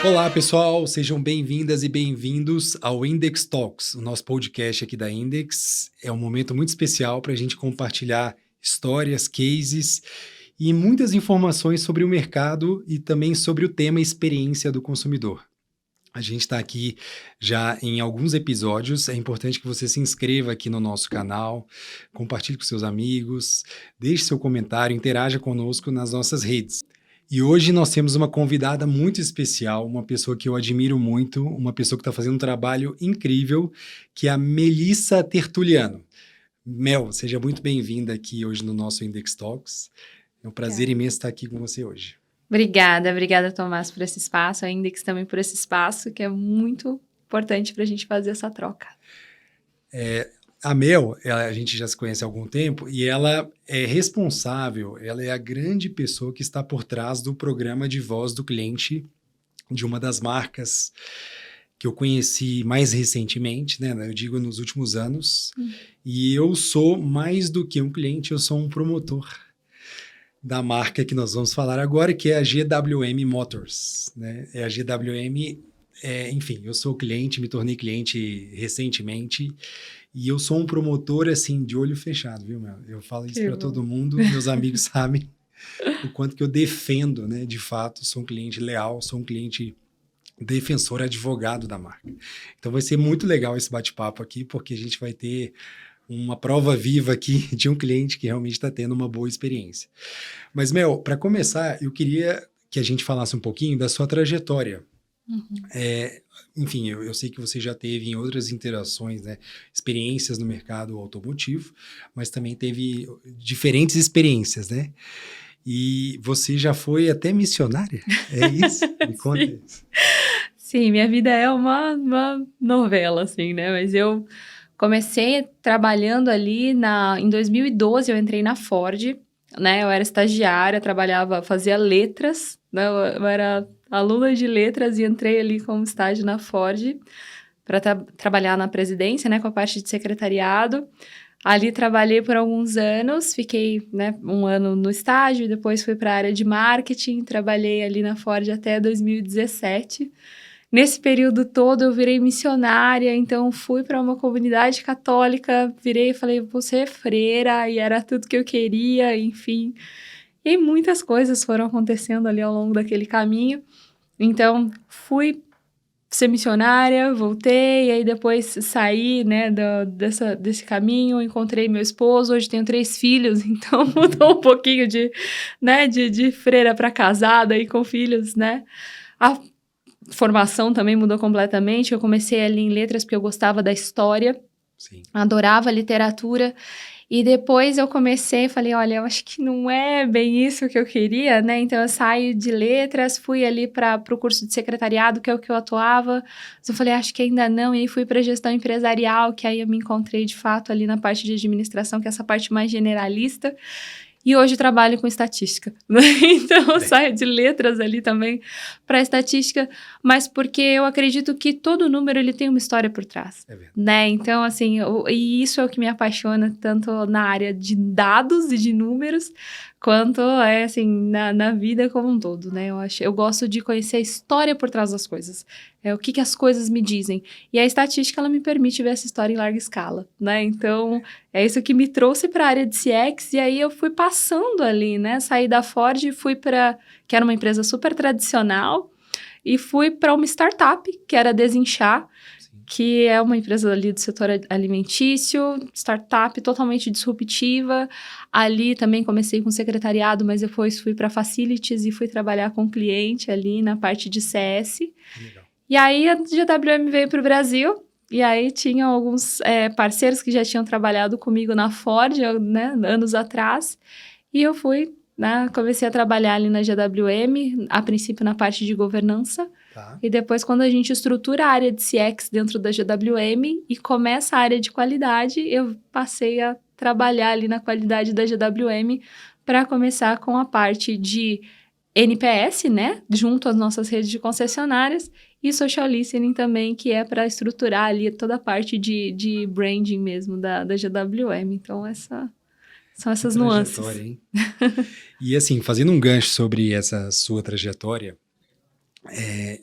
Olá, pessoal, sejam bem-vindas e bem-vindos ao Index Talks, o nosso podcast aqui da Index. É um momento muito especial para a gente compartilhar histórias, cases e muitas informações sobre o mercado e também sobre o tema experiência do consumidor. A gente está aqui já em alguns episódios, é importante que você se inscreva aqui no nosso canal, compartilhe com seus amigos, deixe seu comentário, interaja conosco nas nossas redes. E hoje nós temos uma convidada muito especial, uma pessoa que eu admiro muito, uma pessoa que está fazendo um trabalho incrível, que é a Melissa Tertuliano. Mel, seja muito bem-vinda aqui hoje no nosso Index Talks. É um prazer imenso estar aqui com você hoje. Obrigada, Tomás, por esse espaço, a Index também por esse espaço, que é muito importante para a gente fazer essa troca. A Mel, a gente já se conhece há algum tempo, e ela é responsável, ela é a grande pessoa que está por trás do programa de voz do cliente de uma das marcas que eu conheci mais recentemente, né? Eu digo nos últimos anos, e eu sou mais do que um cliente, eu sou um promotor da marca que nós vamos falar agora, que é a GWM Motors, né? É a GWM, enfim, eu sou cliente, me tornei cliente recentemente, e eu sou um promotor, assim, de olho fechado, viu, meu? Eu falo isso para todo mundo, meus amigos sabem o quanto que eu defendo, né? De fato, sou um cliente leal, sou um cliente defensor, advogado da marca. Então vai ser muito legal esse bate-papo aqui, porque a gente vai ter uma prova viva aqui de um cliente que realmente está tendo uma boa experiência. Mas, Mel, para começar, eu queria que a gente falasse um pouquinho da sua trajetória. Enfim, eu sei que você já teve em outras interações, né, experiências no mercado automotivo, mas também teve diferentes experiências, né? E você já foi até missionária? É isso? Me conta isso. Sim, minha vida é uma novela, assim, né? Mas eu comecei trabalhando ali em 2012, eu entrei na Ford, né? Eu era estagiária, fazia letras, né? Eu era aluna de letras e entrei ali como estágio na Ford para trabalhar na presidência, né? Com a parte de secretariado. Ali trabalhei por alguns anos, fiquei, né, um ano no estágio, e depois fui para a área de marketing, trabalhei ali na Ford até 2017. Nesse período todo eu virei missionária, então fui para uma comunidade católica, virei e falei, vou ser freira, e era tudo que eu queria, enfim. E muitas coisas foram acontecendo ali ao longo daquele caminho. Então, fui ser missionária, voltei, aí depois saí, né, desse caminho, encontrei meu esposo, hoje tenho 3 filhos, então mudou um pouquinho de freira para casada e com filhos, né. A formação também mudou completamente, eu comecei ali em letras porque eu gostava da história, Sim. Adorava literatura, e depois eu falei, olha, eu acho que não é bem isso que eu queria, né? Então eu saí de letras, fui ali para o curso de secretariado, que é o que eu atuava. Mas eu falei, acho que ainda não, e aí fui para gestão empresarial, que aí eu me encontrei de fato ali na parte de administração, que é essa parte mais generalista. E hoje trabalho com estatística, né? Então eu saio de letras ali também para estatística, mas porque eu acredito que todo número ele tem uma história por trás, né? Então, assim, e isso é o que me apaixona tanto na área de dados e de números, quanto assim, na vida como um todo, né? Eu gosto de conhecer a história por trás das coisas, o que as coisas me dizem. E a estatística, ela me permite ver essa história em larga escala, né? Então, é isso que me trouxe para a área de CX, e aí eu fui passando ali, né? Saí da Ford e fui que era uma empresa super tradicional, e fui para uma startup, que era a Desinchar, que é uma empresa ali do setor alimentício, startup totalmente disruptiva. Ali também comecei com secretariado, mas depois fui para facilities e fui trabalhar com cliente ali na parte de CS. Legal. E aí a GWM veio para o Brasil, e aí tinha alguns parceiros que já tinham trabalhado comigo na Ford, né, anos atrás, e eu fui, né, comecei a trabalhar ali na GWM, a princípio na parte de governança, e depois quando a gente estrutura a área de CX dentro da GWM e começa a área de qualidade, eu passei a trabalhar ali na qualidade da GWM para começar com a parte de NPS, né, junto às nossas redes de concessionárias, e social listening também, que é para estruturar ali toda a parte de branding mesmo da GWM. Então, são essas nuances. Hein? E assim, fazendo um gancho sobre essa sua trajetória,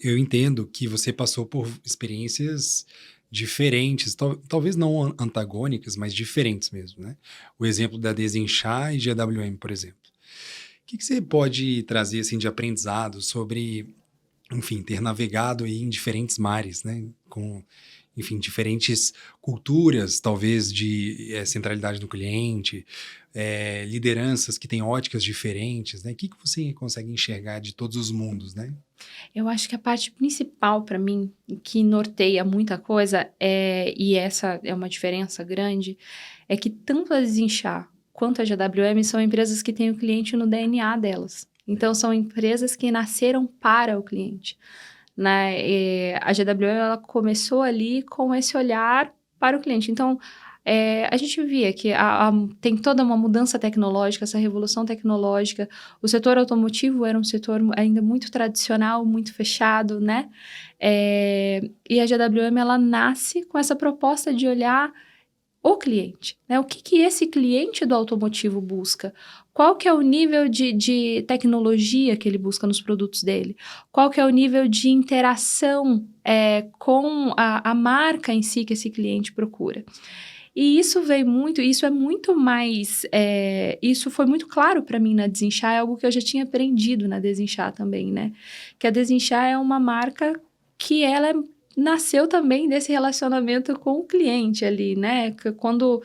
Eu entendo que você passou por experiências diferentes, talvez não antagônicas, mas diferentes mesmo, né? O exemplo da Desinchar e GWM, por exemplo. O que você pode trazer assim, de aprendizado sobre, enfim, ter navegado aí em diferentes mares, né? Com, enfim, diferentes culturas, talvez de centralidade do cliente, lideranças que têm óticas diferentes, né? O que você consegue enxergar de todos os mundos, né? Eu acho que a parte principal para mim, que norteia muita coisa, e essa é uma diferença grande, é que tanto a Desinchar quanto a GWM são empresas que têm o cliente no DNA delas. Então, são empresas que nasceram para o cliente, né? A GWM, ela começou ali com esse olhar para o cliente. Então, a gente via que tem toda uma mudança tecnológica, essa revolução tecnológica. O setor automotivo era um setor ainda muito tradicional, muito fechado, né? E a GWM, ela nasce com essa proposta de olhar o cliente, né? O que esse cliente do automotivo busca? Qual que é o nível de tecnologia que ele busca nos produtos dele? Qual que é o nível de interação com a marca em si que esse cliente procura? E isso veio muito, isso é muito mais, isso foi muito claro para mim na Desinchar, é algo que eu já tinha aprendido na Desinchar também, né? Que a Desinchar é uma marca que ela nasceu também desse relacionamento com o cliente ali, né? Quando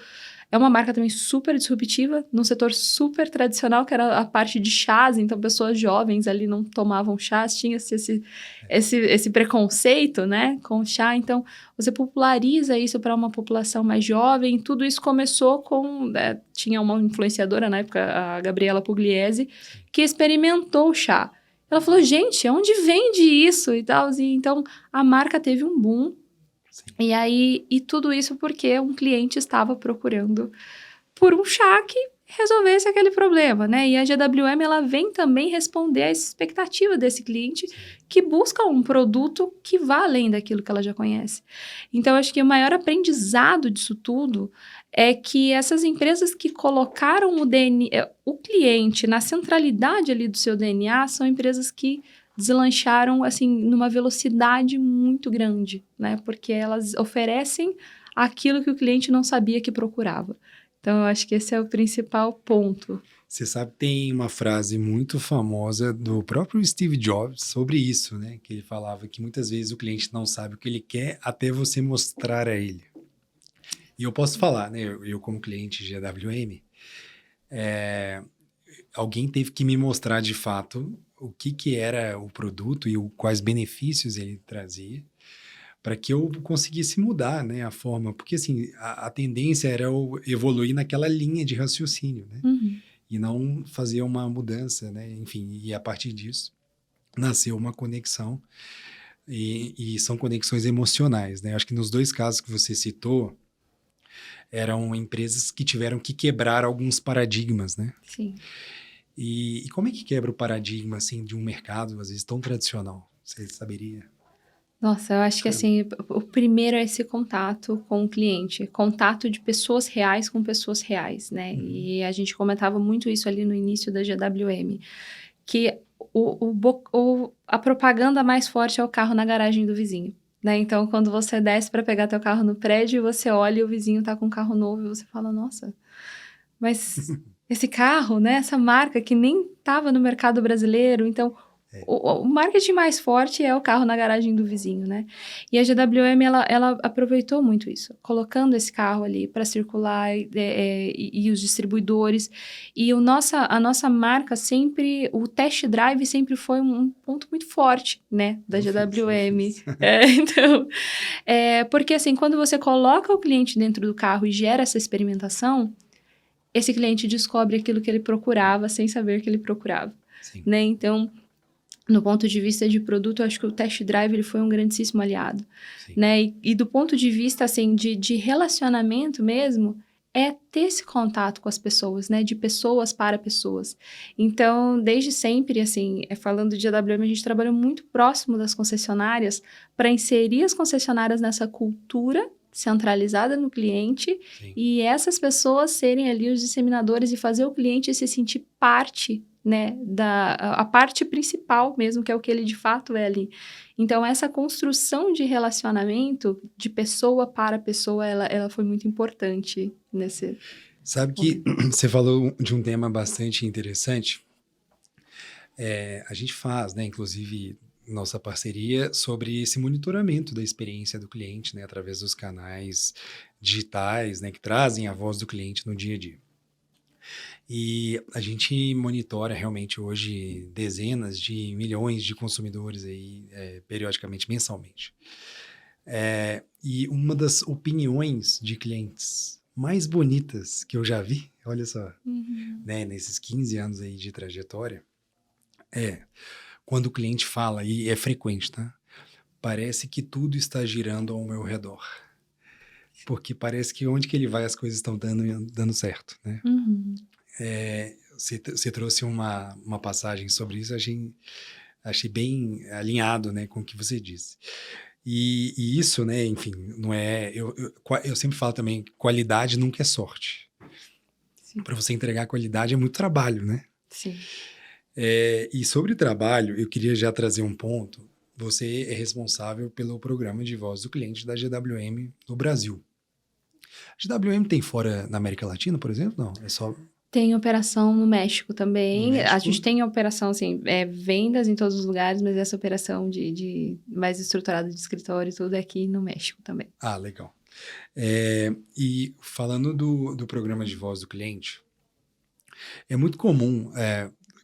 é uma marca também super disruptiva, num setor super tradicional, que era a parte de chás, então pessoas jovens ali não tomavam chás, tinha-se esse preconceito, né, com o chá, então você populariza isso para uma população mais jovem, tudo isso começou com, tinha uma influenciadora na época, a Gabriela Pugliese, que experimentou o chá. Ela falou, gente, onde vende isso e tal? E então, a marca teve um boom. Sim. E tudo isso porque um cliente estava procurando por um chá que resolvesse aquele problema, né? E a GWM, ela vem também responder a essa expectativa desse cliente que busca um produto que vá além daquilo que ela já conhece. Então, acho que o maior aprendizado disso tudo é que essas empresas que colocaram o cliente na centralidade ali do seu DNA são empresas que deslancharam, assim, numa velocidade muito grande, né? Porque elas oferecem aquilo que o cliente não sabia que procurava. Então, eu acho que esse é o principal ponto. Você sabe, tem uma frase muito famosa do próprio Steve Jobs sobre isso, né? Que ele falava que muitas vezes o cliente não sabe o que ele quer até você mostrar a ele. E eu posso falar, né? Eu como cliente de GWM, alguém teve que me mostrar de fato o que era o produto e quais benefícios ele trazia para que eu conseguisse mudar, né, a forma, porque assim, a tendência era eu evoluir naquela linha de raciocínio, né, e não fazer uma mudança, né, enfim, e a partir disso nasceu uma conexão e são conexões emocionais, né, acho que nos dois casos que você citou, eram empresas que tiveram que quebrar alguns paradigmas, né? Sim. E como é que quebra o paradigma, assim, de um mercado, às vezes, tão tradicional? Você saberia? Nossa, eu acho que, assim, o primeiro é esse contato com o cliente. Contato de pessoas reais com pessoas reais, né? E a gente comentava muito isso ali no início da GWM. Que a propaganda mais forte é o carro na garagem do vizinho. Né? Então, quando você desce para pegar teu carro no prédio, você olha e o vizinho tá com um carro novo e você fala, nossa, mas esse carro, né? Essa marca que nem estava no mercado brasileiro, então o marketing mais forte é o carro na garagem do vizinho, né? E a GWM, ela aproveitou muito isso, colocando esse carro ali para circular e os distribuidores. E a nossa marca sempre, o test drive sempre foi um ponto muito forte, né? Da GWM. Então, porque assim, quando você coloca o cliente dentro do carro e gera essa experimentação, esse cliente descobre aquilo que ele procurava sem saber que ele procurava, né? Então, no ponto de vista de produto, eu acho que o test drive ele foi um grandíssimo aliado, né? E do ponto de vista, assim, de relacionamento mesmo, é ter esse contato com as pessoas, né? De pessoas para pessoas. Então, desde sempre, assim, falando de AWM, a gente trabalhou muito próximo das concessionárias para inserir as concessionárias nessa cultura centralizada no cliente e essas pessoas serem ali os disseminadores e fazer o cliente se sentir parte né, a parte principal mesmo, que é o que ele de fato é ali. Então, essa construção de relacionamento, de pessoa para pessoa, ela foi muito importante nesse Sabe que momento. você falou de um tema bastante interessante. A gente faz, né, inclusive, nossa parceria sobre esse monitoramento da experiência do cliente, né, através dos canais digitais, né, que trazem a voz do cliente no dia a dia. E a gente monitora realmente hoje dezenas de milhões de consumidores aí, periodicamente, mensalmente. E uma das opiniões de clientes mais bonitas que eu já vi, olha só, Uhum. né, nesses 15 anos aí de trajetória, é quando o cliente fala, e é frequente, tá? Parece que tudo está girando ao meu redor. Porque parece que onde que ele vai as coisas estão dando certo, né? Uhum. Você trouxe uma passagem sobre isso, achei bem alinhado, né, com o que você disse. E isso, né, enfim, não é... Eu sempre falo também, qualidade nunca é sorte. Sim. Para você entregar qualidade é muito trabalho, né? Sim. E sobre trabalho, eu queria já trazer um ponto. Você é responsável pelo programa de voz do cliente da GWM no Brasil. A GWM tem fora na América Latina, por exemplo? Não, é só Tem operação no México no também. A gente México. tem operação, assim, vendas em todos os lugares, mas essa operação de mais estruturada de escritório e tudo é aqui no México também. Ah, legal. E falando do programa de voz do cliente, é muito comum,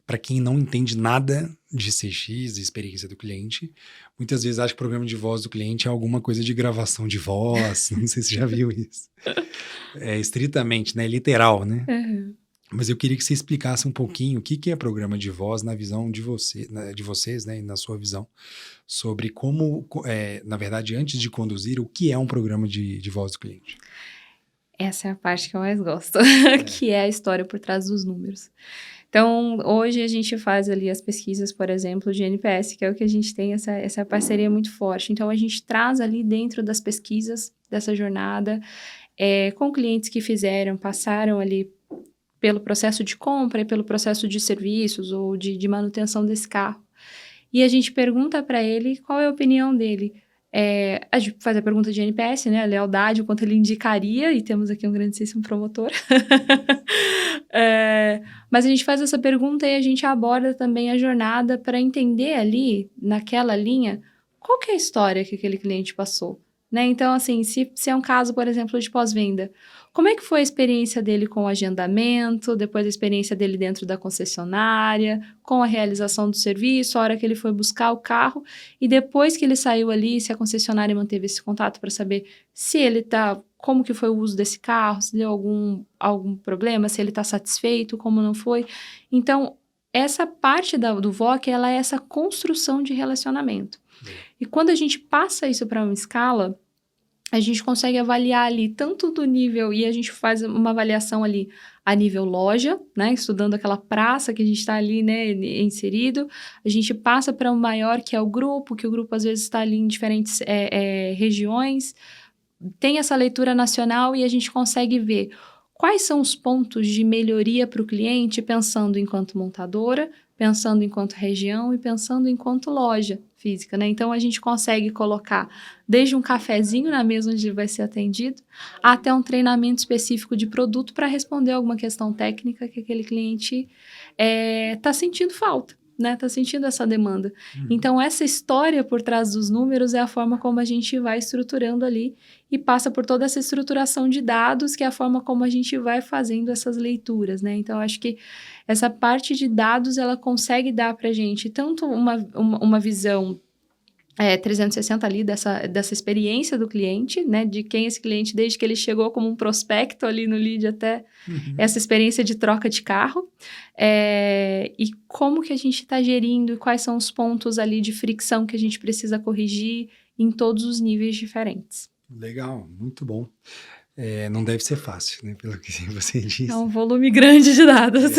para quem não entende nada de CX, de experiência do cliente, muitas vezes acha que o programa de voz do cliente é alguma coisa de gravação de voz, não sei se você já viu isso. É estritamente, né, literal, né? Aham. Mas eu queria que você explicasse um pouquinho o que que é programa de voz na visão de de vocês, né, e na sua visão, sobre como, na verdade, antes de conduzir, o que é um programa de voz do cliente. Essa é a parte que eu mais gosto, É. que é a história por trás dos números. Então, hoje a gente faz ali as pesquisas, por exemplo, de NPS, que é o que a gente tem, essa parceria muito forte. Então, a gente traz ali dentro das pesquisas dessa jornada, com clientes que passaram ali pelo processo de compra e pelo processo de serviços ou de manutenção desse carro. E a gente pergunta para ele qual é a opinião dele. A gente faz a pergunta de NPS, né? A lealdade, o quanto ele indicaria, e temos aqui um grandíssimo promotor. Mas a gente faz essa pergunta e a gente aborda também a jornada para entender ali, naquela linha, qual que é a história que aquele cliente passou. Né? Então, assim, se é um caso, por exemplo, de pós-venda, como é que foi a experiência dele com o agendamento, depois a experiência dele dentro da concessionária, com a realização do serviço, a hora que ele foi buscar o carro, e depois que ele saiu ali, se a concessionária manteve esse contato para saber se ele está, como que foi o uso desse carro, se deu algum problema, se ele está satisfeito, como não foi. Então, essa parte do VOC, ela é essa construção de relacionamento. E quando a gente passa isso para uma escala, a gente consegue avaliar ali tanto do nível, e a gente faz uma avaliação ali a nível loja, né, estudando aquela praça que a gente está ali, né, inserido. A gente passa para um maior, que é o grupo, que o grupo às vezes está ali em diferentes regiões. Tem essa leitura nacional e a gente consegue ver quais são os pontos de melhoria para o cliente, pensando enquanto montadora, pensando enquanto região e pensando enquanto loja física, né? Então, a gente consegue colocar desde um cafezinho na mesa onde ele vai ser atendido, até um treinamento específico de produto para responder alguma questão técnica que aquele cliente está sentindo falta. Né, tá sentindo essa demanda. Então, essa história por trás dos números é a forma como a gente vai estruturando ali e passa por toda essa estruturação de dados, que é a forma como a gente vai fazendo essas leituras, né? Então, acho que essa parte de dados, ela consegue dar pra gente tanto uma visão 360 ali dessa experiência do cliente, né? De quem esse cliente, desde que ele chegou como um prospecto ali no lead até essa experiência de troca de carro. E como que a gente está gerindo e quais são os pontos ali de fricção que a gente precisa corrigir em todos os níveis diferentes. Legal, muito bom. Não deve ser fácil, né, pelo que você disse. É um volume grande de dados.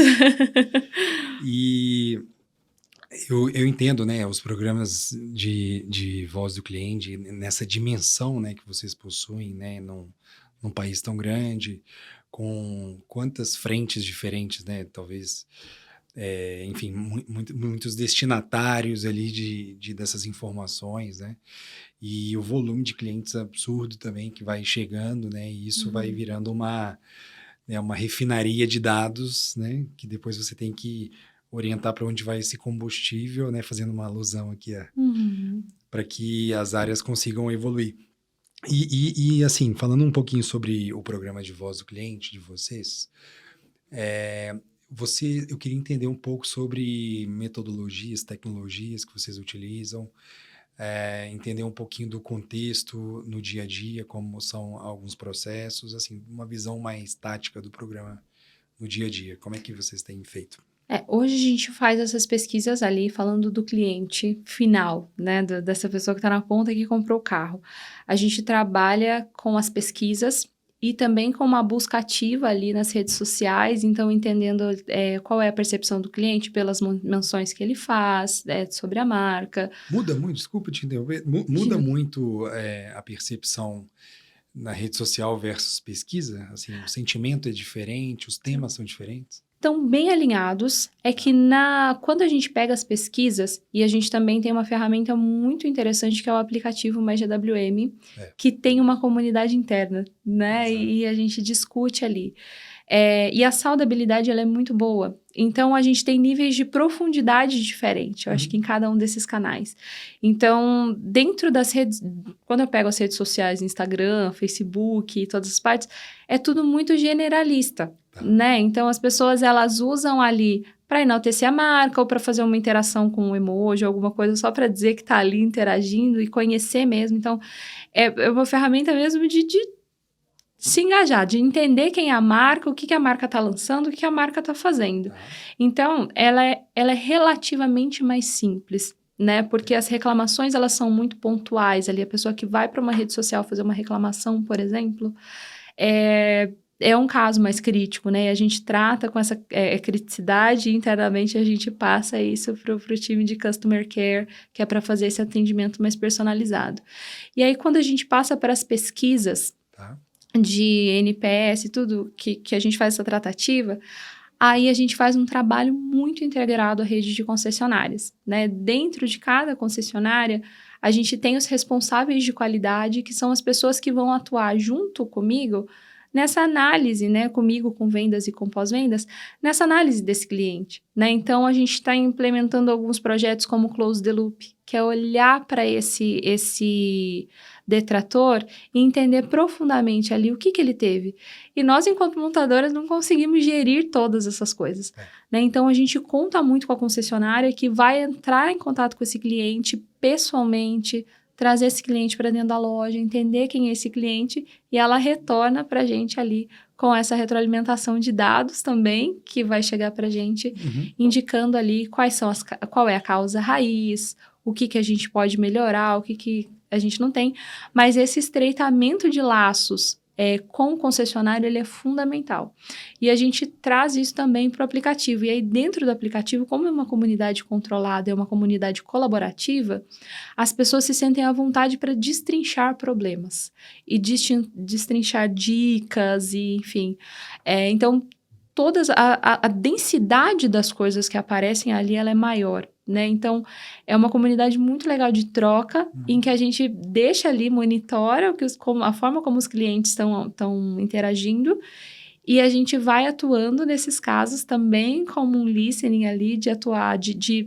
E eu entendo, né, os programas de voz do cliente nessa dimensão, né, que vocês possuem, né, num país tão grande, com quantas frentes diferentes, né, talvez enfim, muitos destinatários ali dessas informações, né? E o volume de clientes absurdo também que vai chegando, né? E isso vai virando uma refinaria de dados, né? Que depois você tem que orientar para onde vai esse combustível, né? Fazendo uma alusão aqui para que as áreas consigam evoluir. E assim, falando um pouquinho sobre o programa de voz do cliente de vocês, eu queria entender um pouco sobre metodologias, tecnologias que vocês utilizam, entender um pouquinho do contexto no dia a dia, como são alguns processos, assim, uma visão mais tática do programa no dia a dia. Como é que vocês têm feito? Hoje a gente faz essas pesquisas ali falando do cliente final, né? Dessa pessoa que está na ponta que comprou o carro. A gente trabalha com as pesquisas e também com uma busca ativa ali nas redes sociais, então entendendo qual é a percepção do cliente pelas menções que ele faz sobre a marca. Muda muito, desculpa te interromper, muda muito a percepção na rede social versus pesquisa? Assim, o sentimento é diferente, os temas são diferentes? Estão bem alinhados, que quando a gente pega as pesquisas, e a gente também tem uma ferramenta muito interessante que é o aplicativo MyGWM, que tem uma comunidade interna, né? E a gente discute ali. E a saudabilidade, ela é muito boa. Então, a gente tem níveis de profundidade diferentes, eu acho que em cada um desses canais. Então, dentro das redes, quando eu pego as redes sociais, Instagram, Facebook e todas as partes, é tudo muito generalista, né? Então, as pessoas, elas usam ali para enaltecer a marca ou para fazer uma interação com um emoji, alguma coisa só para dizer que está ali interagindo e conhecer mesmo. Então, é uma ferramenta mesmo de se engajar, de entender quem é a marca, o que a marca está lançando, o que a marca está fazendo. Então, ela é relativamente mais simples, né? Porque as reclamações, elas são muito pontuais ali. A pessoa que vai para uma rede social fazer uma reclamação, por exemplo, é um caso mais crítico, né? E a gente trata com essa criticidade e internamente a gente passa isso para o time de Customer Care, que é para fazer esse atendimento mais personalizado. E aí, quando a gente passa para as pesquisas de NPS e tudo, que a gente faz essa tratativa, aí a gente faz um trabalho muito integrado à rede de concessionárias, né? Dentro de cada concessionária, a gente tem os responsáveis de qualidade, que são as pessoas que vão atuar junto comigo nessa análise, né? Comigo, com vendas e com pós-vendas, nessa análise desse cliente, né? Então, a gente está implementando alguns projetos como Close the Loop, que é olhar para esse detrator e entender profundamente ali o que ele teve. E nós, enquanto montadoras, não conseguimos gerir todas essas coisas, né? Então, a gente conta muito com a concessionária que vai entrar em contato com esse cliente pessoalmente, trazer esse cliente para dentro da loja, entender quem é esse cliente e ela retorna para a gente ali com essa retroalimentação de dados também, que vai chegar para a gente, indicando ali qual é a causa raiz, o que a gente pode melhorar, o que a gente não tem. Mas esse estreitamento de laços com o concessionário, ele é fundamental. E a gente traz isso também para o aplicativo. E aí, dentro do aplicativo, como é uma comunidade controlada, é uma comunidade colaborativa, as pessoas se sentem à vontade para destrinchar problemas e destrinchar dicas, e enfim. Então, a densidade das coisas que aparecem ali, ela é maior, né? Então, é uma comunidade muito legal de troca, em que a gente deixa ali, monitora a forma como os clientes estão interagindo, e a gente vai atuando nesses casos também como um listening ali, de atuar, de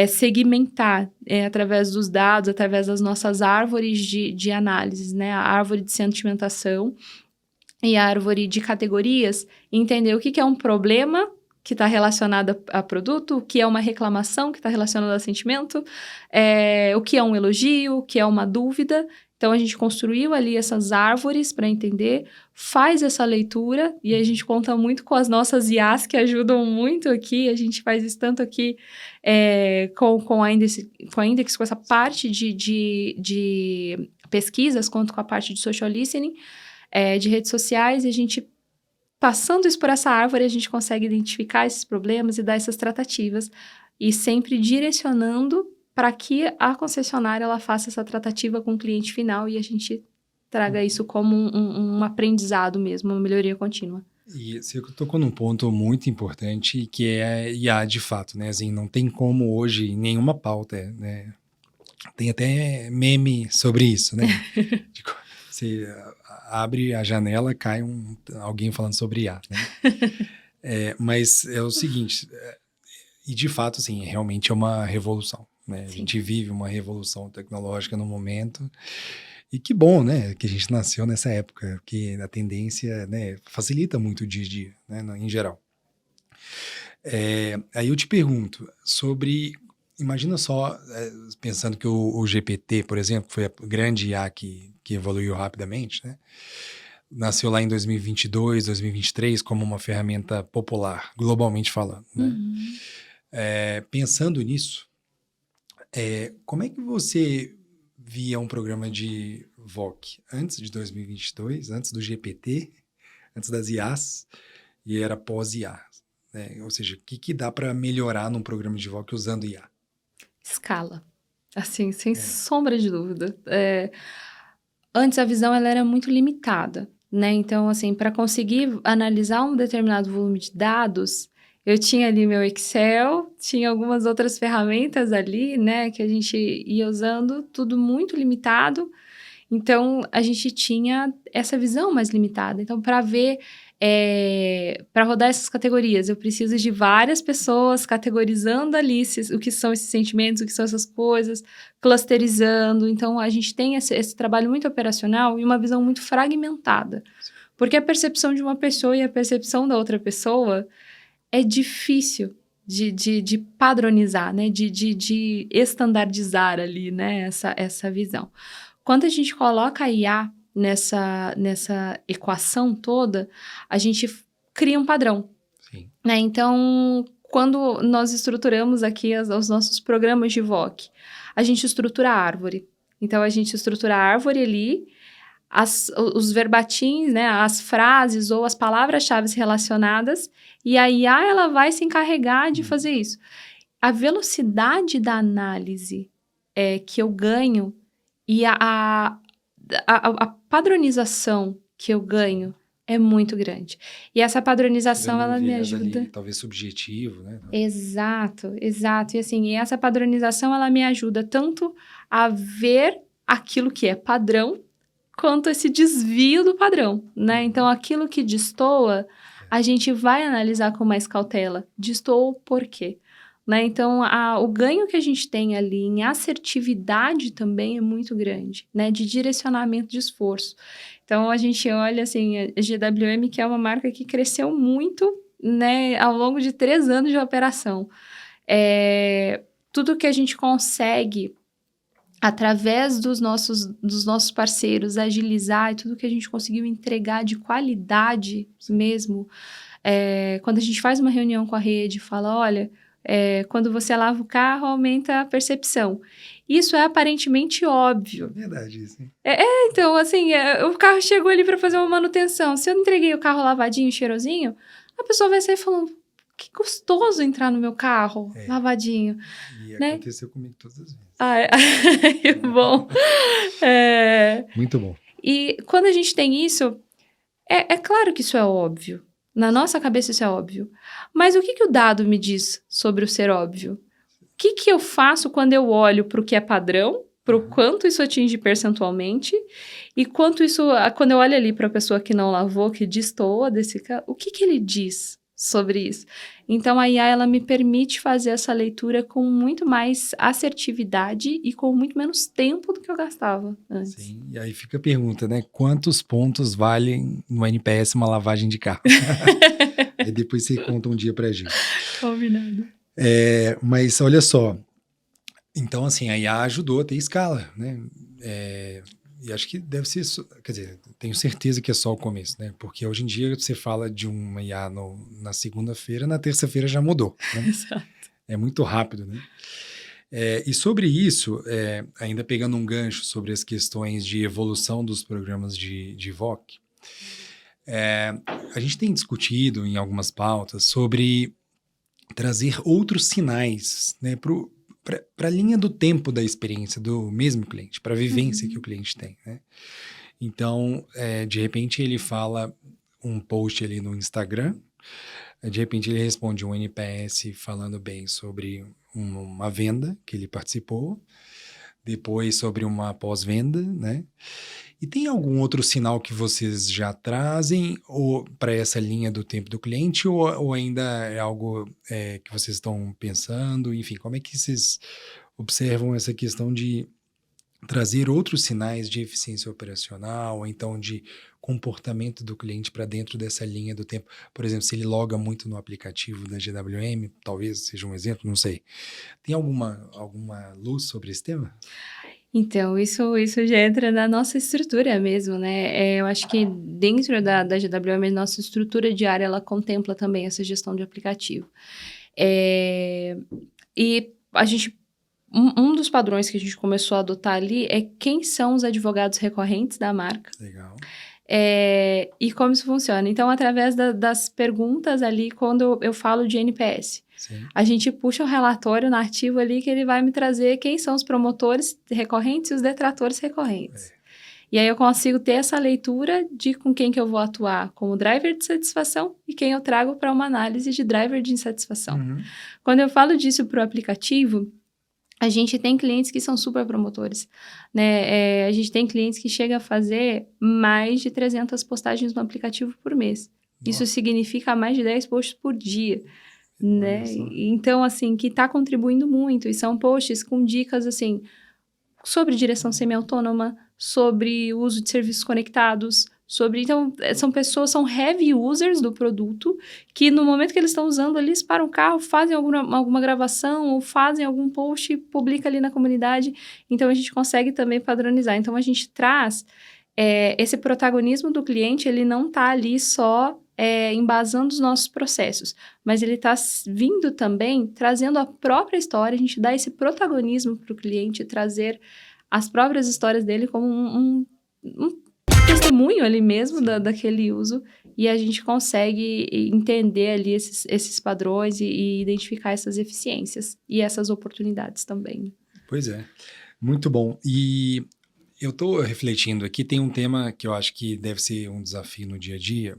segmentar através dos dados, através das nossas árvores de análise, né? A árvore de sentimentação e a árvore de categorias, entender o que é um problema que está relacionado a produto, o que é uma reclamação que está relacionada a sentimento, o que é um elogio, o que é uma dúvida. Então, a gente construiu ali essas árvores para entender, faz essa leitura, e a gente conta muito com as nossas IAs, que ajudam muito aqui. A gente faz isso tanto aqui com a Index, com essa parte de pesquisas, quanto com a parte de social listening, de redes sociais, e a gente, passando isso por essa árvore, a gente consegue identificar esses problemas e dar essas tratativas, e sempre direcionando para que a concessionária ela faça essa tratativa com o cliente final e a gente traga isso como um aprendizado mesmo, uma melhoria contínua. E você tocou num ponto muito importante, que é IA de fato, né? Assim, não tem como hoje, em nenhuma pauta, né? Tem até meme sobre isso, né? Você abre a janela, cai alguém falando sobre IA, né? Mas é o seguinte, e de fato, assim, realmente é uma revolução, né? A Sim. gente vive uma revolução tecnológica no momento, e que bom, né, que a gente nasceu nessa época, porque a tendência, né, facilita muito o dia a dia, né, em geral. Aí eu te pergunto sobre, imagina só, pensando que o GPT, por exemplo, foi a grande IA que evoluiu rapidamente, né? Nasceu lá em 2022, 2023 como uma ferramenta popular, globalmente falando, né? Uhum. Pensando nisso, como é que você via um programa de VOC antes de 2022, antes do GPT, antes das IAs, e era pós-IA, né? Ou seja, o que dá para melhorar num programa de VOC usando IA? Escala. Assim, sem É, sombra de dúvida. Antes a visão ela era muito limitada, né? Então, assim, para conseguir analisar um determinado volume de dados, eu tinha ali meu Excel, tinha algumas outras ferramentas ali, né, que a gente ia usando, tudo muito limitado. Então, a gente tinha essa visão mais limitada. Então, para ver, para rodar essas categorias, eu preciso de várias pessoas categorizando ali o que são esses sentimentos, o que são essas coisas, clusterizando. Então, a gente tem esse trabalho muito operacional e uma visão muito fragmentada. Porque a percepção de uma pessoa e a percepção da outra pessoa é difícil de padronizar, né? De estandardizar ali, né? Essa visão. Quando a gente coloca a IA nessa equação toda, a gente cria um padrão, sim. né? Então, quando nós estruturamos aqui os nossos programas de VOC, a gente estrutura a árvore. Então, a gente estrutura a árvore ali, os verbatins, né, as frases ou as palavras-chave relacionadas, e a IA ela vai se encarregar de fazer isso. A velocidade da análise que eu ganho e a padronização que eu ganho é muito grande. E essa padronização, Tirando um ela me viés ajuda. ali, talvez subjetivo, né? Exato, exato. E assim, essa padronização, ela me ajuda tanto a ver aquilo que é padrão, quanto esse desvio do padrão, né? Então, aquilo que destoa, a gente vai analisar com mais cautela. Destoou por quê? Né? Então, o ganho que a gente tem ali em assertividade também é muito grande, né? De direcionamento de esforço. Então, a gente olha, assim, a GWM, que é uma marca que cresceu muito, né? Ao longo de 3 anos de operação. Tudo que a gente consegue através dos nossos parceiros, agilizar e tudo que a gente conseguiu entregar de qualidade mesmo. Quando a gente faz uma reunião com a rede, fala, olha, quando você lava o carro, aumenta a percepção. Isso é aparentemente óbvio. É verdade isso, hein? Então, assim, o carro chegou ali para fazer uma manutenção. Se eu entreguei o carro lavadinho, cheirosinho, a pessoa vai sair falando, que gostoso entrar no meu carro, lavadinho. E né? aconteceu comigo todas as vezes. Bom. Muito bom. E quando a gente tem isso, é claro que isso é óbvio. Na nossa cabeça isso é óbvio. Mas o que o dado me diz sobre o ser óbvio? O que eu faço quando eu olho para o que é padrão, para o quanto isso atinge percentualmente, e quanto isso, quando eu olho ali para a pessoa que não lavou, que destoa desse cara, o que ele diz sobre isso? Então, a IA, ela me permite fazer essa leitura com muito mais assertividade e com muito menos tempo do que eu gastava antes. Sim, e aí fica a pergunta, né? Quantos pontos valem no NPS uma lavagem de carro? Aí depois você conta um dia pra gente. Combinado. Mas olha só, então assim, a IA ajudou a ter escala, né? E acho que deve ser, quer dizer, tenho certeza que é só o começo, né? Porque hoje em dia você fala de uma IA na segunda-feira, na terça-feira já mudou, né? Exato. É muito rápido, né? E sobre isso, ainda pegando um gancho sobre as questões de evolução dos programas de VOC, a gente tem discutido em algumas pautas sobre trazer outros sinais, né, para a linha do tempo da experiência do mesmo cliente, para a vivência que o cliente tem, né? Então, de repente ele fala um post ali no Instagram, de repente ele responde um NPS falando bem sobre uma venda que ele participou, depois sobre uma pós-venda, né? E tem algum outro sinal que vocês já trazem ou para essa linha do tempo do cliente ou ainda é algo que vocês estão pensando? Enfim, como é que vocês observam essa questão de trazer outros sinais de eficiência operacional, ou então de comportamento do cliente para dentro dessa linha do tempo? Por exemplo, se ele loga muito no aplicativo da GWM, talvez seja um exemplo, não sei. Tem alguma luz sobre esse tema? Então, isso já entra na nossa estrutura mesmo, né? Eu acho que dentro da GWM, nossa estrutura diária, ela contempla também essa gestão de aplicativo. E a gente, um dos padrões que a gente começou a adotar ali é quem são os advogados recorrentes da marca. Legal. E como isso funciona. Então, através das perguntas ali, quando eu falo de NPS, Sim. a gente puxa o relatório nativo ali que ele vai me trazer quem são os promotores recorrentes e os detratores recorrentes. E aí eu consigo ter essa leitura de com quem que eu vou atuar como driver de satisfação e quem eu trago para uma análise de driver de insatisfação. Uhum. Quando eu falo disso para o aplicativo, a gente tem clientes que são super promotores, né? A gente tem clientes que chegam a fazer mais de 300 postagens no aplicativo por mês. Isso significa mais de 10 posts por dia, né? Então, assim, que está contribuindo muito. E são posts com dicas, assim, sobre direção semi-autônoma, sobre o uso de serviços conectados, então, são heavy users do produto, que no momento que eles estão usando, eles param o carro, fazem alguma gravação, ou fazem algum post, publica ali na comunidade, então a gente consegue também padronizar. Então, a gente traz esse protagonismo do cliente, ele não está ali só embasando os nossos processos, mas ele está vindo também, trazendo a própria história, a gente dá esse protagonismo para o cliente, trazer as próprias histórias dele como um testemunho ali mesmo daquele uso, e a gente consegue entender ali esses padrões e identificar essas eficiências e essas oportunidades também. Pois é, muito bom. E eu estou refletindo aqui, tem um tema que eu acho que deve ser um desafio no dia a dia,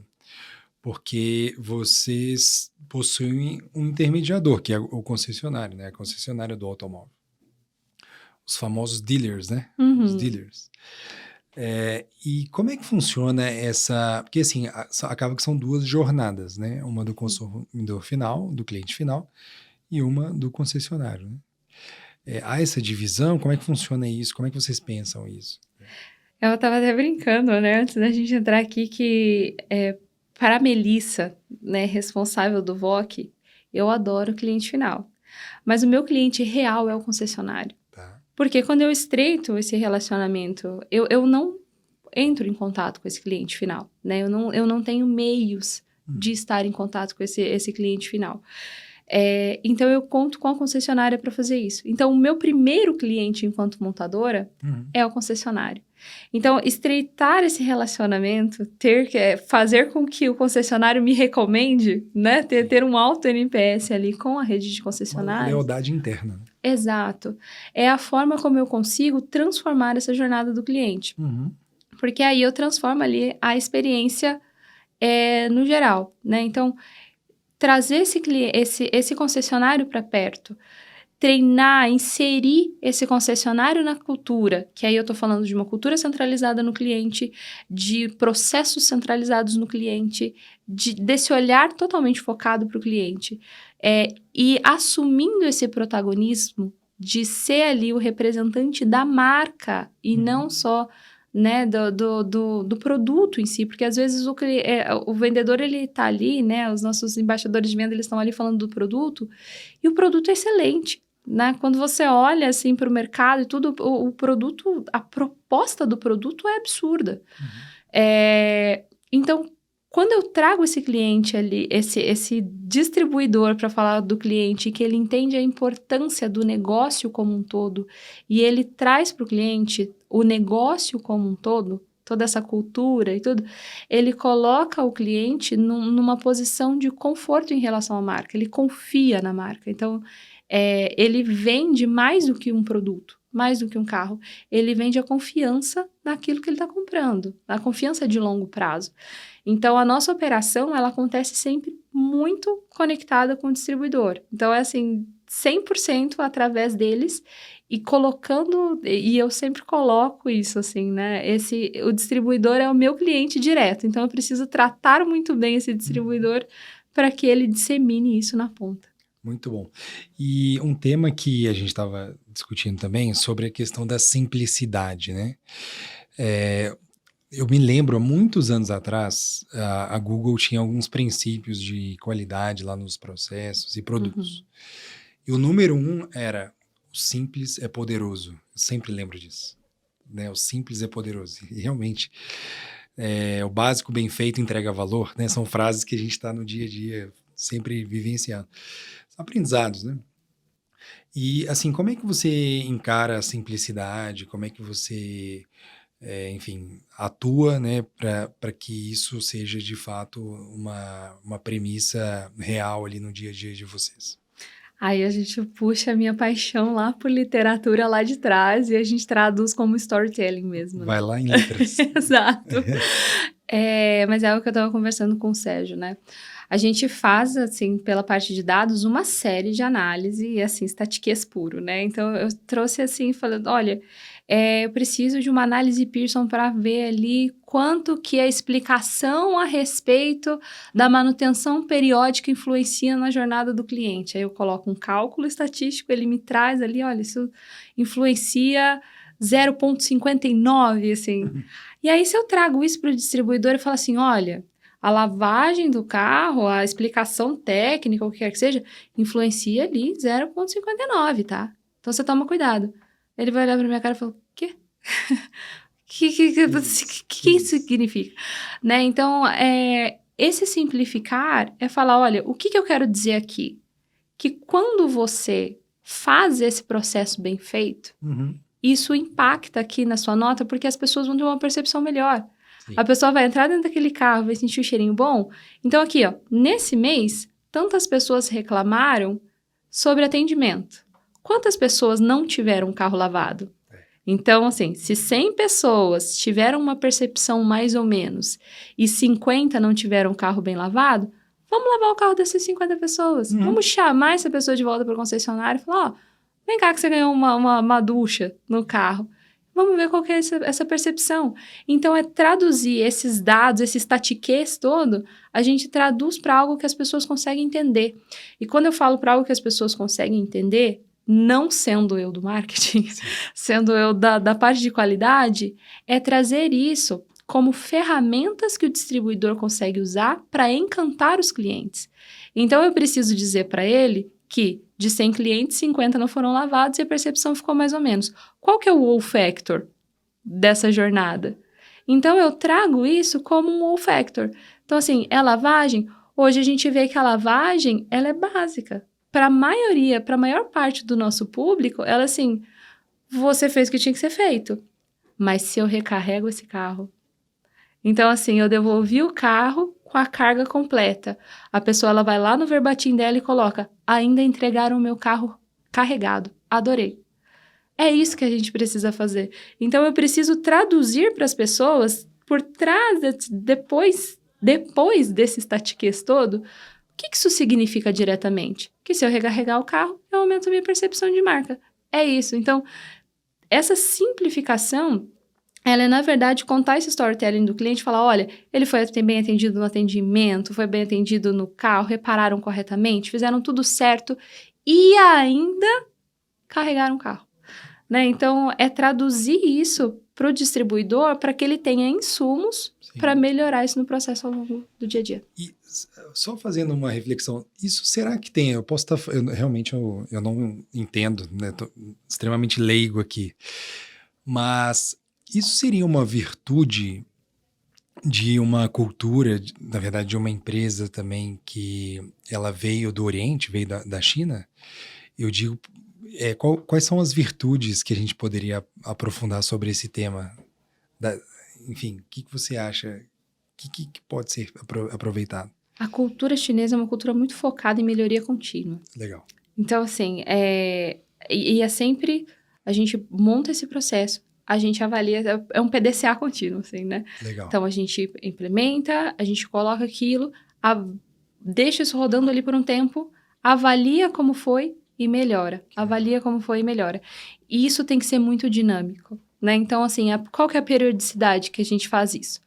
porque vocês possuem um intermediador, que é o concessionário, né? A concessionária do automóvel. Os famosos dealers, né? Uhum. Os dealers. E como é que funciona essa... Porque, assim, acaba que são duas jornadas, né? Uma do consumidor final, do cliente final, e uma do concessionário, né? Há essa divisão? Como é que funciona isso? Como é que vocês pensam isso? Eu estava até brincando, né? Antes da gente entrar aqui, que para a Melissa, né, responsável do VOC, eu adoro o cliente final. Mas o meu cliente real é o concessionário. Porque quando eu estreito esse relacionamento, eu não entro em contato com esse cliente final, né? Eu não tenho meios de estar em contato com esse cliente final. Então, eu conto com a concessionária para fazer isso. Então, o meu primeiro cliente enquanto montadora é o concessionário. Então, estreitar esse relacionamento, fazer com que o concessionário me recomende, né? Ter um alto NPS ali com a rede de concessionários. Uma lealdade interna. Exato. É a forma como eu consigo transformar essa jornada do cliente. Porque aí eu transformo ali a experiência no geral, né? Então, trazer esse concessionário para perto, treinar, inserir esse concessionário na cultura, que aí eu estou falando de uma cultura centralizada no cliente, de processos centralizados no cliente, desse olhar totalmente focado para o cliente, e assumindo esse protagonismo de ser ali o representante da marca e não só, né, do produto em si, porque às vezes o vendedor, ele tá ali, né, os nossos embaixadores de venda, eles estão ali falando do produto, e o produto é excelente, né, quando você olha, assim, para o mercado e tudo, o produto, a proposta do produto é absurda. Então, quando eu trago esse cliente ali, esse distribuidor para falar do cliente, que ele entende a importância do negócio como um todo, e ele traz para o cliente o negócio como um todo, toda essa cultura e tudo, ele coloca o cliente numa posição de conforto em relação à marca, ele confia na marca. Então, ele vende mais do que um produto, mais do que um carro, ele vende a confiança naquilo que ele está comprando, na confiança de longo prazo. Então, a nossa operação, ela acontece sempre muito conectada com o distribuidor. Então, é assim, 100% através deles e colocando, e eu sempre coloco isso, assim, né? O distribuidor é o meu cliente direto, então eu preciso tratar muito bem esse distribuidor para que ele dissemine isso na ponta. Muito bom. E um tema que a gente estava discutindo também sobre a questão da simplicidade, né? Eu me lembro, há muitos anos atrás, a Google tinha alguns princípios de qualidade lá nos processos e produtos. E o número 1 era: o simples é poderoso. Eu sempre lembro disso, né? O simples é poderoso. E realmente, o básico bem feito entrega valor, né? São frases que a gente está no dia a dia sempre vivenciando. São aprendizados, né? E, assim, como é que você encara a simplicidade? Como é que você, enfim, atua, né, para que isso seja, de fato, uma premissa real ali no dia a dia de vocês? Aí a gente puxa a minha paixão lá por literatura lá de trás e a gente traduz como storytelling mesmo, né? Vai lá em letras. Exato. Mas é o que eu estava conversando com o Sérgio, né? A gente faz, assim, pela parte de dados, uma série de análise, assim, statistiquês puro, né? Então, eu trouxe, assim, falando, olha, eu preciso de uma análise Pearson para ver ali quanto que a explicação a respeito da manutenção periódica influencia na jornada do cliente. Aí eu coloco um cálculo estatístico, ele me traz ali, olha, isso influencia 0,59, assim. E aí, se eu trago isso para o distribuidor e falo assim, olha, a lavagem do carro, a explicação técnica, o que quer que seja, influencia ali 0,59, tá? Então, você toma cuidado. Ele vai olhar para minha cara e falar, quê? Que isso significa? Né? Então, esse simplificar é falar, olha, o que eu quero dizer aqui? Que quando você faz esse processo bem feito, isso impacta aqui na sua nota, porque as pessoas vão ter uma percepção melhor. Sim. A pessoa vai entrar dentro daquele carro, vai sentir o cheirinho bom. Então, aqui, ó, nesse mês, tantas pessoas reclamaram sobre atendimento. Quantas pessoas não tiveram um carro lavado? Então, assim, se 100 pessoas tiveram uma percepção mais ou menos e 50 não tiveram um carro bem lavado, vamos lavar o carro dessas 50 pessoas. Vamos chamar essa pessoa de volta para o concessionário e falar, ó, vem cá que você ganhou uma ducha no carro. Vamos ver qual que é essa percepção. Então, é traduzir esses dados, esse statiquês todo, a gente traduz para algo que as pessoas conseguem entender. E quando eu falo para algo que as pessoas conseguem entender, não sendo eu do marketing, sendo eu da parte de qualidade, é trazer isso como ferramentas que o distribuidor consegue usar para encantar os clientes. Então, eu preciso dizer para ele que de 100 clientes, 50 não foram lavados e a percepção ficou mais ou menos. Qual que é o wow factor dessa jornada? Então, eu trago isso como um wow factor. Então, assim, é lavagem? Hoje a gente vê que a lavagem, ela é básica. Para a maioria, para a maior parte do nosso público, ela assim, você fez o que tinha que ser feito. Mas se eu recarrego esse carro? Então, assim, eu devolvi o carro com a carga completa. A pessoa, ela vai lá no verbatim dela e coloca, ainda entregaram o meu carro carregado. Adorei. É isso que a gente precisa fazer. Então, eu preciso traduzir para as pessoas, por trás, depois desse statiquês todo, o que isso significa diretamente? Que se eu recarregar o carro, eu aumento a minha percepção de marca. É isso. Então, essa simplificação, ela é, na verdade, contar esse storytelling do cliente, falar, olha, ele foi bem atendido no atendimento, foi bem atendido no carro, repararam corretamente, fizeram tudo certo e ainda carregaram o carro. Né? Então, é traduzir isso para o distribuidor para que ele tenha insumos para melhorar isso no processo ao longo do dia a dia. E só fazendo uma reflexão, isso será que tem? Eu posso estar... realmente, eu não entendo, né? Tô extremamente leigo aqui. Mas isso seria uma virtude de uma cultura, na verdade, de uma empresa também que ela veio do Oriente, veio da China? Eu digo, quais são as virtudes que a gente poderia aprofundar sobre esse tema? Enfim, o que você acha? O que pode ser aproveitado? A cultura chinesa é uma cultura muito focada em melhoria contínua. Legal. Então, assim, e é sempre... A gente monta esse processo, a gente avalia, é um PDCA contínuo, assim, né? Legal. Então, a gente implementa, a gente coloca aquilo, deixa isso rodando ali por um tempo, avalia como foi e melhora. Avalia como foi e melhora. E isso tem que ser muito dinâmico, né? Então, assim, qual que é a periodicidade que a gente faz isso?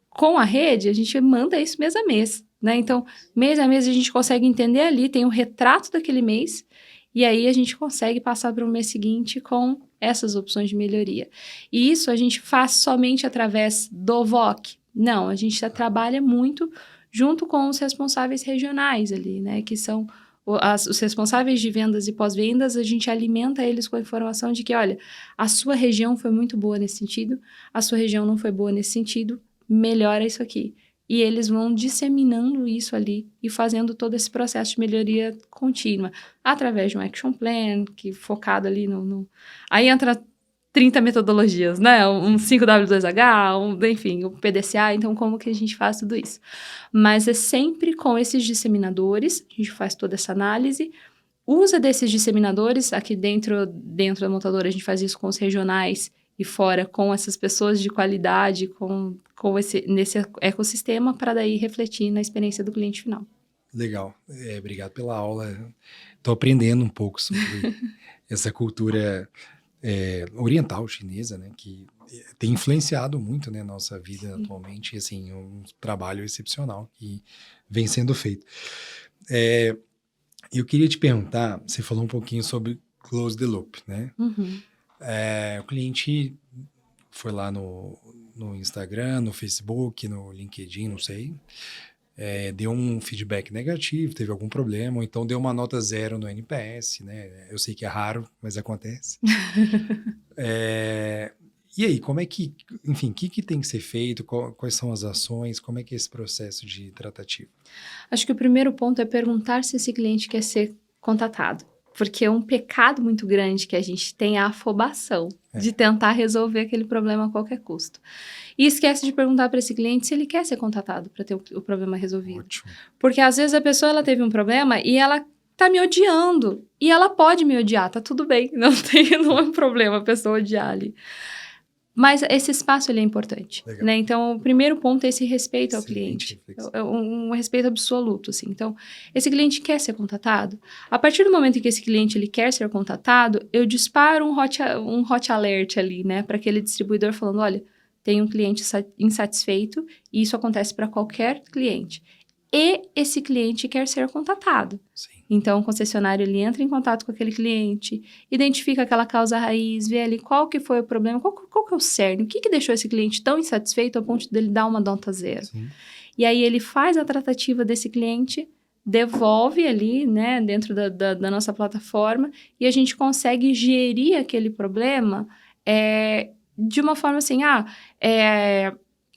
Com a rede, a gente manda isso mês a mês, né? Então, mês a mês a gente consegue entender ali, tem um retrato daquele mês, e aí a gente consegue passar para o mês seguinte com essas opções de melhoria. E isso a gente faz somente através do VOC? Não, a gente trabalha muito junto com os responsáveis regionais ali, né? Que são os responsáveis de vendas e pós-vendas, a gente alimenta eles com a informação de que, olha, a sua região foi muito boa nesse sentido, a sua região não foi boa nesse sentido, melhora isso aqui. E eles vão disseminando isso ali e fazendo todo esse processo de melhoria contínua, através de um action plan, que focado ali no... Aí entra 30 metodologias, né? Um 5W2H, enfim, o PDCA, então como que a gente faz tudo isso? Mas é sempre com esses disseminadores, a gente faz toda essa análise, usa desses disseminadores, aqui dentro da montadora a gente faz isso com os regionais e fora com essas pessoas de qualidade, nesse ecossistema, para daí refletir na experiência do cliente final. Legal. Obrigado pela aula. Estou aprendendo um pouco sobre essa cultura oriental chinesa, né, que tem influenciado muito, né, nossa vida atualmente, e assim, um trabalho excepcional que vem sendo feito. Eu queria te perguntar, você falou um pouquinho sobre Close the Loop, né? Uhum. O cliente foi lá no Instagram, no Facebook, no LinkedIn, não sei, deu um feedback negativo, teve algum problema, ou então deu uma nota 0 no NPS, né? Eu sei que é raro, mas acontece. E aí, como é que, enfim, o que tem que ser feito? Quais são as ações? Como é que é esse processo de tratativa? Acho que o primeiro ponto é perguntar se esse cliente quer ser contatado. Porque um pecado muito grande que a gente tem é a afobação de tentar resolver aquele problema a qualquer custo. E esquece de perguntar para esse cliente se ele quer ser contatado para ter o problema resolvido. Ótimo. Porque às vezes a pessoa ela teve um problema e ela tá me odiando. E ela pode me odiar, tá tudo bem. Não é um problema a pessoa odiar ali. Mas esse espaço ele é importante, né? Então, o primeiro ponto é esse respeito ao cliente. Um respeito absoluto, assim. Então, esse cliente quer ser contatado. A partir do momento em que esse cliente ele quer ser contatado, eu disparo um hot alert ali, né? Para aquele distribuidor falando, olha, tem um cliente insatisfeito e isso acontece para qualquer cliente. E esse cliente quer ser contatado. Sim. Então, o concessionário ele entra em contato com aquele cliente, identifica aquela causa raiz, vê ali qual que foi o problema, qual que é o cerne, o que deixou esse cliente tão insatisfeito ao ponto dele dar uma nota 0. Sim. E aí ele faz a tratativa desse cliente, devolve ali, né, dentro da nossa plataforma, e a gente consegue gerir aquele problema de uma forma assim,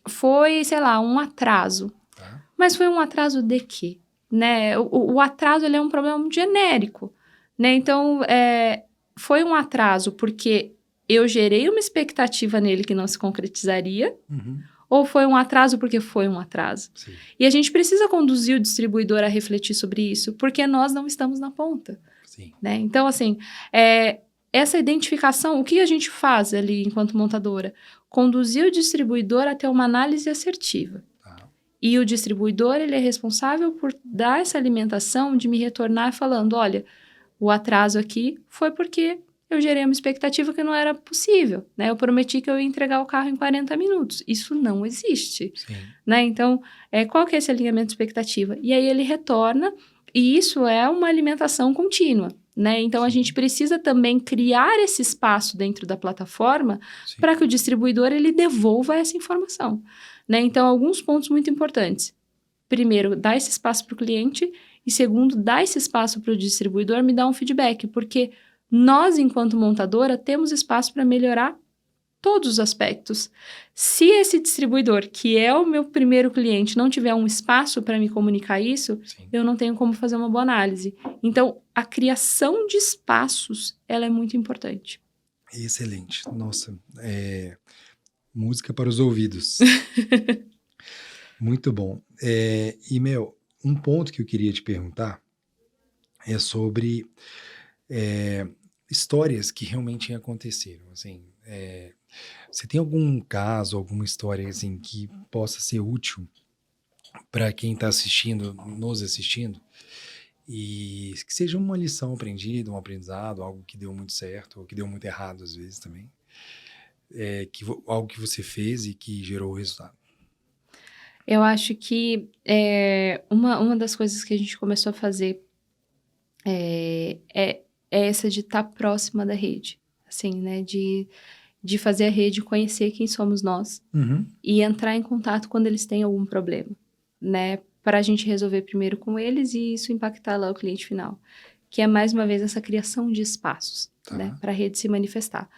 foi, sei lá, um atraso. Tá. Mas foi um atraso de quê? Né? O atraso ele é um problema muito genérico, né? Então, foi um atraso porque eu gerei uma expectativa nele que não se concretizaria, ou foi um atraso porque foi um atraso? Sim. E a gente precisa conduzir o distribuidor a refletir sobre isso, porque nós não estamos na ponta. Sim. Né? Então, assim, essa identificação, o que a gente faz ali enquanto montadora? Conduzir o distribuidor a ter uma análise assertiva. E o distribuidor, ele é responsável por dar essa alimentação de me retornar falando, olha, o atraso aqui foi porque eu gerei uma expectativa que não era possível, né? Eu prometi que eu ia entregar o carro em 40 minutos. Isso não existe, né? Então, qual que é esse alinhamento de expectativa? E aí ele retorna, e isso é uma alimentação contínua, né? Então, a gente precisa também criar esse espaço dentro da plataforma para que o distribuidor, ele devolva essa informação. Né? Então, alguns pontos muito importantes. Primeiro, dar esse espaço para o cliente. E segundo, dar esse espaço para o distribuidor me dar um feedback. Porque nós, enquanto montadora, temos espaço para melhorar todos os aspectos. Se esse distribuidor, que é o meu primeiro cliente, não tiver um espaço para me comunicar isso, eu não tenho como fazer uma boa análise. Então, a criação de espaços, ela é muito importante. Excelente. Nossa, música para os ouvidos. Muito bom. E, um ponto que eu queria te perguntar é sobre histórias que realmente aconteceram. Assim, Você tem algum caso, alguma história assim que possa ser útil para quem está assistindo, nos assistindo, e que seja uma lição aprendida, um aprendizado, algo que deu muito certo ou que deu muito errado às vezes também, algo que você fez e que gerou o resultado. Eu acho que uma das coisas que a gente começou a fazer é essa de estar próxima da rede, assim, né? De fazer a rede conhecer quem somos nós Uhum. e entrar em contato quando eles têm algum problema, né? Para a gente resolver primeiro com eles e isso impactar lá o cliente final. Que é, mais uma vez, essa criação de espaços, Tá. né? Para a rede se manifestar.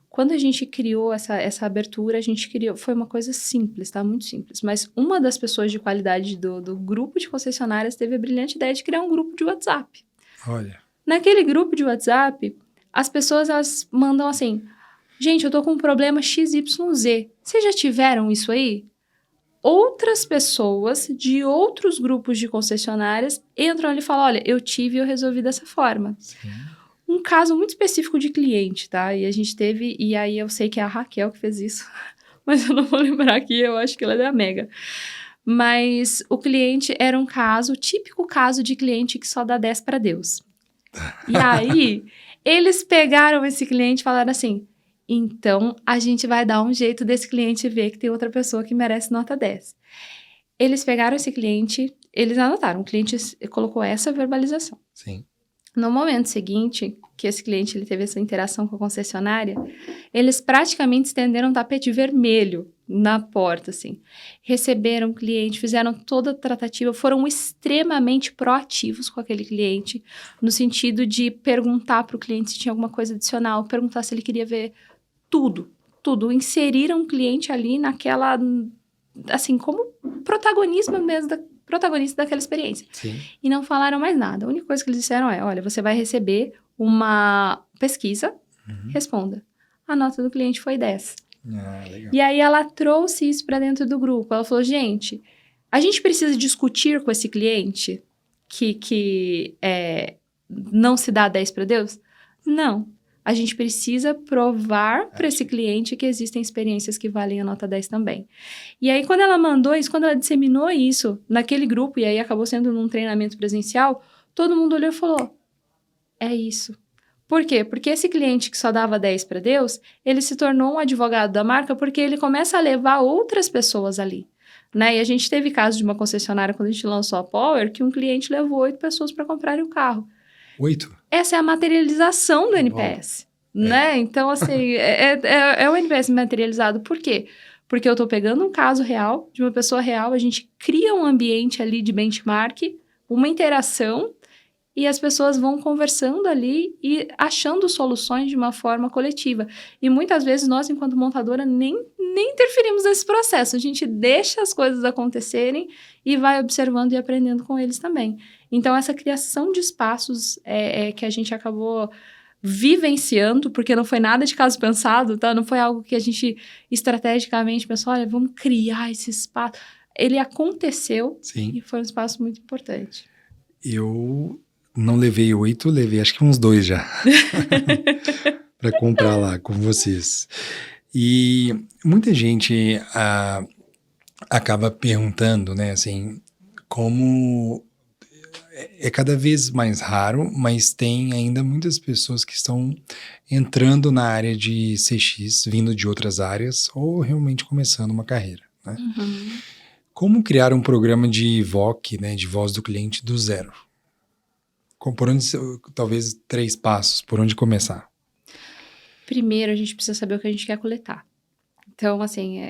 Quando a gente criou essa abertura, a gente criou... Foi uma coisa simples, tá? Muito simples. Mas uma das pessoas de qualidade do grupo de concessionárias teve a brilhante ideia de criar um grupo de WhatsApp. Olha. Naquele grupo de WhatsApp, as pessoas, elas mandam assim... Gente, eu tô com um problema XYZ. Vocês já tiveram isso aí? Outras pessoas de outros grupos de concessionárias entram ali e falam, olha, eu tive e eu resolvi dessa forma. Sim. Um caso muito específico de cliente, tá? E a gente teve, e aí eu sei que é a Raquel que fez isso, mas eu não vou lembrar aqui, eu acho que ela é da Mega. Mas o cliente era um caso, típico caso de cliente que só dá 10 para Deus. E aí, eles pegaram esse cliente e falaram assim, então a gente vai dar um jeito desse cliente ver que tem outra pessoa que merece nota 10. Eles pegaram esse cliente, eles anotaram, o cliente colocou essa verbalização. Sim. No momento seguinte, que esse cliente ele teve essa interação com a concessionária, eles praticamente estenderam um tapete vermelho na porta, assim. Receberam o cliente, fizeram toda a tratativa, foram extremamente proativos com aquele cliente, no sentido de perguntar para o cliente se tinha alguma coisa adicional, perguntar se ele queria ver tudo. Inseriram o cliente ali naquela, assim, como protagonista daquela experiência. Sim. E não falaram mais nada. A única coisa que eles disseram é, olha, você vai receber uma pesquisa, responda. A nota do cliente foi 10. Ah, legal. E aí ela trouxe isso para dentro do grupo. Ela falou, gente, a gente precisa discutir com esse cliente que não se dá 10 para Deus? Não. A gente precisa provar para esse cliente que existem experiências que valem a nota 10 também. E aí, quando ela mandou isso, quando ela disseminou isso naquele grupo, e aí acabou sendo num treinamento presencial, todo mundo olhou e falou, é isso. Por quê? Porque esse cliente que só dava 10 para Deus, ele se tornou um advogado da marca porque ele começa a levar outras pessoas ali. Né? E a gente teve caso de uma concessionária, quando a gente lançou a Power, que um cliente levou 8 pessoas para comprarem o carro. 8? Essa é a materialização do NPS, né? Então, assim, é o NPS materializado. Por quê? Porque eu estou pegando um caso real, de uma pessoa real, a gente cria um ambiente ali de benchmark, uma interação, e as pessoas vão conversando ali e achando soluções de uma forma coletiva. E muitas vezes nós, enquanto montadora, nem interferimos nesse processo. A gente deixa as coisas acontecerem e vai observando e aprendendo com eles também. Então, essa criação de espaços que a gente acabou vivenciando, porque não foi nada de caso pensado, tá? Não foi algo que a gente estrategicamente pensou, olha, vamos criar esse espaço. Ele aconteceu. Sim. E foi um espaço muito importante. Eu não levei 8, levei acho que uns 2 já. Para comprar lá com vocês. E muita gente acaba perguntando, né, assim, como é cada vez mais raro, mas tem ainda muitas pessoas que estão entrando na área de CX, vindo de outras áreas, ou realmente começando uma carreira, né? Uhum. Como criar um programa de VOC, né, de voz do cliente, do zero? Por onde, talvez 3 passos, por onde começar? Primeiro, a gente precisa saber o que a gente quer coletar. Então, assim,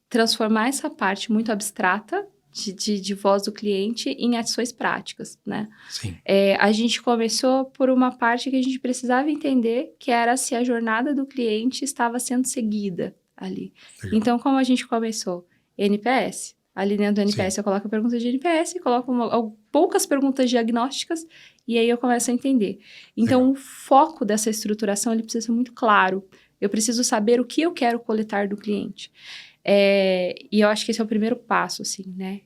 transformar essa parte muito abstrata de voz do cliente em ações práticas, né? Sim. A gente começou por uma parte que a gente precisava entender, que era se a jornada do cliente estava sendo seguida ali. Legal. Então, como a gente começou? NPS. Ali dentro do NPS, Sim. eu coloco a pergunta de NPS, coloco poucas perguntas diagnósticas, e aí eu começo a entender. Então, Legal. o foco dessa estruturação, ele precisa ser muito claro. Eu preciso saber o que eu quero coletar do cliente. E eu acho que esse é o primeiro passo, assim, né?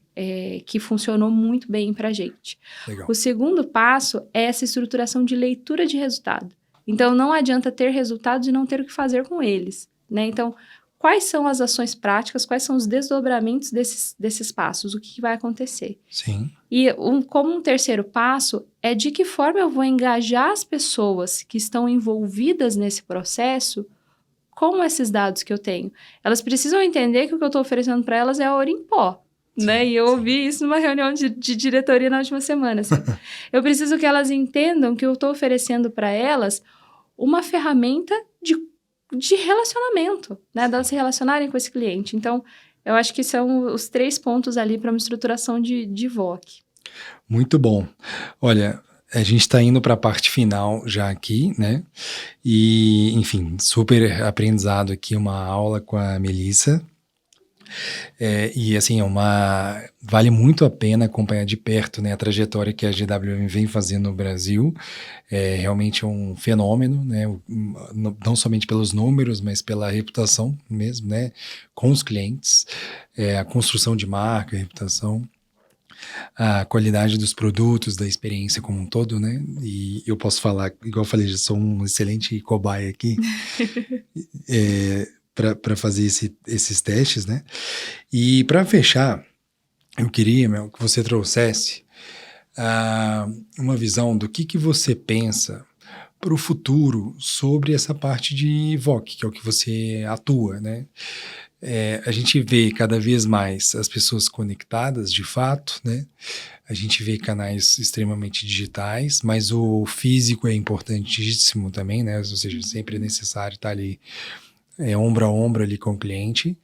Que funcionou muito bem pra gente. Legal. O segundo passo é essa estruturação de leitura de resultado. Então, não adianta ter resultados e não ter o que fazer com eles, né? Então, quais são as ações práticas, quais são os desdobramentos desses passos, o que vai acontecer? Sim. E como um terceiro passo é de que forma eu vou engajar as pessoas que estão envolvidas nesse processo com esses dados que eu tenho. Elas precisam entender que o que eu estou oferecendo para elas é ouro em pó, né? E eu ouvi isso numa reunião de diretoria na última semana. Assim. Eu preciso que elas entendam que eu estou oferecendo para elas uma ferramenta de relacionamento, né? Delas se relacionarem com esse cliente. Então, eu acho que são os 3 pontos ali para uma estruturação de VOC. Muito bom. Olha, a gente está indo para a parte final já aqui, né? E, enfim, super aprendizado aqui, uma aula com a Melissa. E assim, vale muito a pena acompanhar de perto, né, a trajetória que a GWM vem fazendo no Brasil. É realmente um fenômeno, né, não somente pelos números, mas pela reputação mesmo, né, com os clientes, a construção de marca, a reputação, a qualidade dos produtos, da experiência como um todo, né, e eu posso falar, igual eu falei, já sou um excelente cobaia aqui, para fazer esses testes, né? E para fechar, eu queria, Mel, que você trouxesse uma visão do que você pensa para o futuro sobre essa parte de VOC, que é o que você atua, né? A gente vê cada vez mais as pessoas conectadas, de fato, né? A gente vê canais extremamente digitais, mas o físico é importantíssimo também, né? Ou seja, sempre é necessário estar ali ombro a ombro ali com o cliente,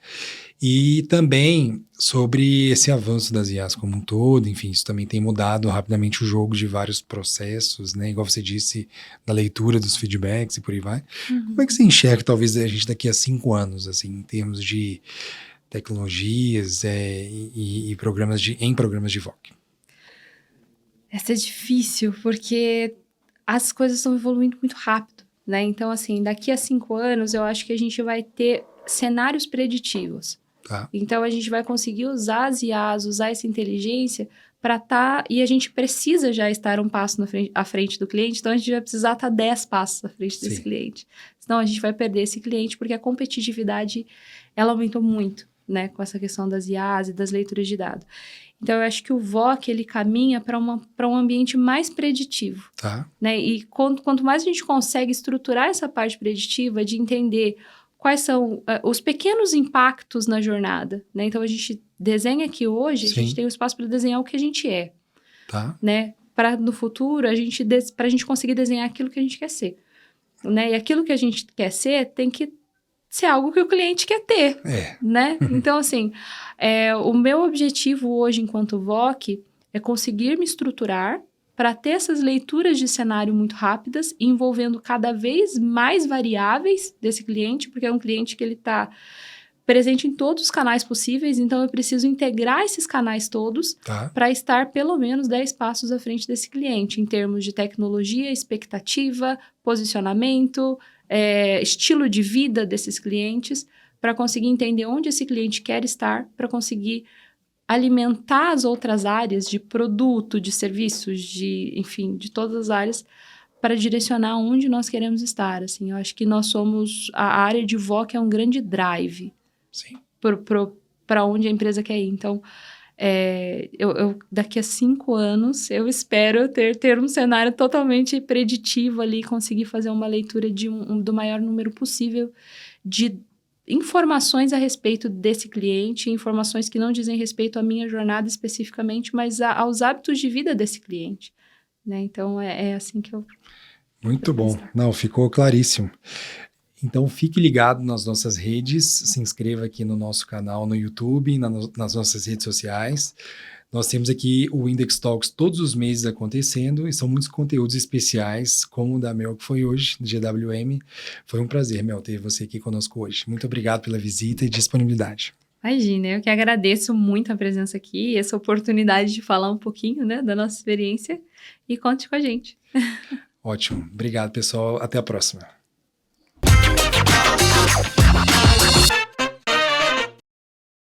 e também sobre esse avanço das IAs como um todo, enfim, isso também tem mudado rapidamente o jogo de vários processos, né, igual você disse, da leitura dos feedbacks e por aí vai. Como é que você enxerga talvez a gente daqui a 5 anos, assim, em termos de tecnologias e programas de VOC? Essa é difícil, porque as coisas estão evoluindo muito rápido, né? Então, assim, daqui a 5 anos, eu acho que a gente vai ter cenários preditivos. Tá. Então, a gente vai conseguir usar as IAs, usar essa inteligência para estar... E a gente precisa já estar um passo à frente do cliente, então a gente vai precisar estar 10 passos à frente desse cliente. Senão, a gente vai perder esse cliente, porque a competitividade, ela aumentou muito, né? Com essa questão das IAs e das leituras de dados. Então, eu acho que o VOC, ele caminha para um ambiente mais preditivo. Tá. Né? E quanto mais a gente consegue estruturar essa parte preditiva de entender quais são os pequenos impactos na jornada, né? Então, a gente desenha aqui hoje, a gente tem o espaço para desenhar o que a gente é. Tá. Né? Para no futuro, para a gente conseguir desenhar aquilo que a gente quer ser. Né? E aquilo que a gente quer ser tem que ser algo que o cliente quer ter, né? Então, assim, o meu objetivo hoje, enquanto VOC, é conseguir me estruturar para ter essas leituras de cenário muito rápidas, envolvendo cada vez mais variáveis desse cliente, porque é um cliente que ele está presente em todos os canais possíveis, então eu preciso integrar esses canais todos para estar pelo menos 10 passos à frente desse cliente, em termos de tecnologia, expectativa, posicionamento, estilo de vida desses clientes, para conseguir entender onde esse cliente quer estar, para conseguir alimentar as outras áreas de produto, de serviços, enfim, de todas as áreas, para direcionar onde nós queremos estar. Assim, eu acho que a área de VOC é um grande drive para onde a empresa quer ir. Então, daqui a 5 anos, eu espero ter um cenário totalmente preditivo ali, conseguir fazer uma leitura do maior número possível de informações a respeito desse cliente, informações que não dizem respeito à minha jornada especificamente, mas aos hábitos de vida desse cliente. Né? Então, é assim que eu... Muito bom. Não, ficou claríssimo. Então, fique ligado nas nossas redes, se inscreva aqui no nosso canal no YouTube, nas nossas redes sociais. Nós temos aqui o Index Talks todos os meses acontecendo e são muitos conteúdos especiais, como o da Mel, que foi hoje, do GWM. Foi um prazer, Mel, ter você aqui conosco hoje. Muito obrigado pela visita e disponibilidade. Imagina, eu que agradeço muito a presença aqui, essa oportunidade de falar um pouquinho, né, da nossa experiência, e conte com a gente. Ótimo. Obrigado, pessoal. Até a próxima.